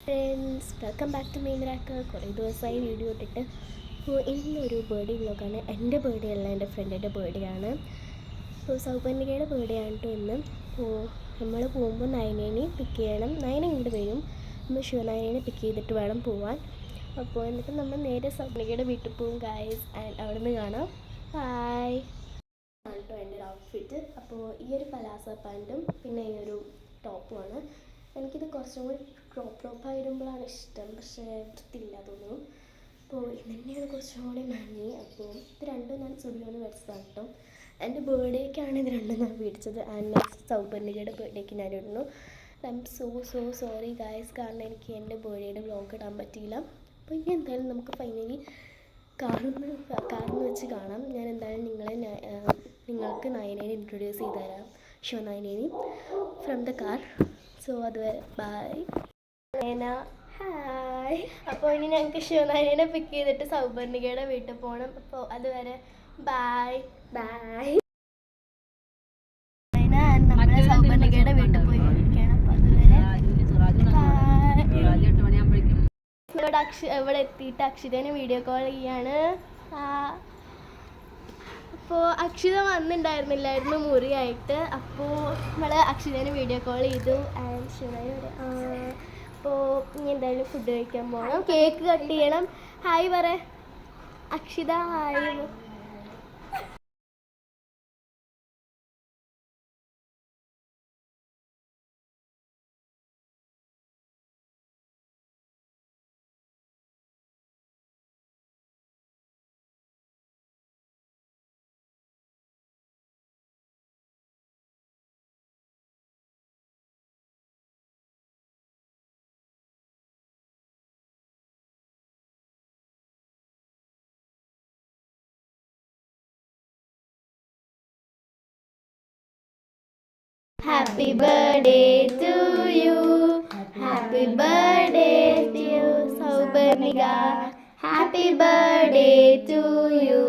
Friends, welcome back to മീമിറാക്കൾ. കുറേ ദിവസമായി വീഡിയോ ഇട്ടിട്ട്. അപ്പോൾ ഇന്നൊരു ബർത്ത്ഡേ വ്ലോഗാണ്. എൻ്റെ ബർത്ത്ഡേ അല്ല, എൻ്റെ ഫ്രണ്ടിൻ്റെ ബർത്ത്ഡേ ആണ്. അപ്പോൾ സൗപർണികയുടെ ബർത്ത്ഡേ ആണ് കേട്ടോ ഇന്ന്. അപ്പോൾ നമ്മൾ പോകുമ്പോൾ നയനേനെ പിക്ക് ചെയ്യണം. നയന ഇങ്ങോട്ട് വരും. നമ്മൾ ശിവനയനെ പിക്ക് ചെയ്തിട്ട് വേണം പോവാൻ. അപ്പോൾ എന്നിട്ട് നമ്മൾ നേരെ സൗപർണികയുടെ വീട്ടിൽ പോകും ഗായ്സ്. ആൻഡ് അവിടെ നിന്ന് കാണാം. ഹായ് ആണ് കേട്ടോ എൻ്റെ ഒരു ഔട്ട്ഫിറ്റ്. അപ്പോൾ ഈ ഒരു പലാസ പാൻറ്റും പിന്നെ ഈ ഒരു ടോപ്പുമാണ്. എനിക്കിത് കുറച്ചും കൂടി ക്രോപ്പ് ടോപ്പായിരുമ്പോഴാണ് ഇഷ്ടം, പക്ഷേ വൃത്തിയില്ല തോന്നുന്നു. അപ്പോൾ ഇതന്നെയാണ് കുറച്ചും കൂടി ഭംഗി. അപ്പോൾ ഇത് രണ്ടും ഞാൻ സ്റ്റുഡിയോന്ന് മേടിച്ചതാണ് കേട്ടോ. എൻ്റെ ബർത്ത്ഡേക്കാണ് ഇത് രണ്ടും ഞാൻ മേടിച്ചത്. ആൻഡ് നെക്സ്റ്റ് സൗപർണികയുടെ ബർത്ത്ഡേക്ക് ഞാൻ ഇടുന്നു. I M so sorry guys, കാരണം എനിക്ക് എൻ്റെ ബർത്ത്ഡേയുടെ വ്ലോഗ് ഇടാൻ പറ്റിയില്ല. അപ്പോൾ ഇനി എന്തായാലും നമുക്ക് ഫൈനലി കാറിന്ന് വെച്ച് കാണാം. ഞാൻ എന്തായാലും നിങ്ങൾക്ക് നയനേനെ ഇൻട്രൊഡ്യൂസ് ചെയ്ത് തരാം, ശിവനയനേനെ ഫ്രം ദ കാർ. സോ അതുവരെ ബൈ. നയന ഹായ്. അപ്പോൾ ഇനി ഞങ്ങൾക്ക് ശിവനയനെ പിക്ക് ചെയ്തിട്ട് സൗപർണികയുടെ വീട്ടിൽ പോകണം. അപ്പോൾ അതുവരെ ബൈ ബൈ. നമ്മുടെ സൗപർണികയുടെ വീട്ടിൽ പോയി ഇരിക്കണം. അപ്പോൾ അതുവരെ ഇവിടെ എത്തിയിട്ട് അക്ഷിതേനെ വീഡിയോ കോൾ ചെയ്യാണ്. അപ്പോൾ അക്ഷിത വന്നിട്ടുണ്ടായിരുന്നില്ലായിരുന്നു മുറിയായിട്ട്. അപ്പോൾ നമ്മൾ അക്ഷിതേനെ വീഡിയോ കോൾ ചെയ്തു. ആൻഡ് ശിവനായി അപ്പോൾ ഇനി എന്തായാലും ഫുഡ് കഴിക്കാൻ പോകണം. കേക്ക് കട്ട് ചെയ്യണം. ഹായ് പറ Akshita. Hi. Happy birthday to you. Happy birthday to you, Saubarnika. Happy birthday to you.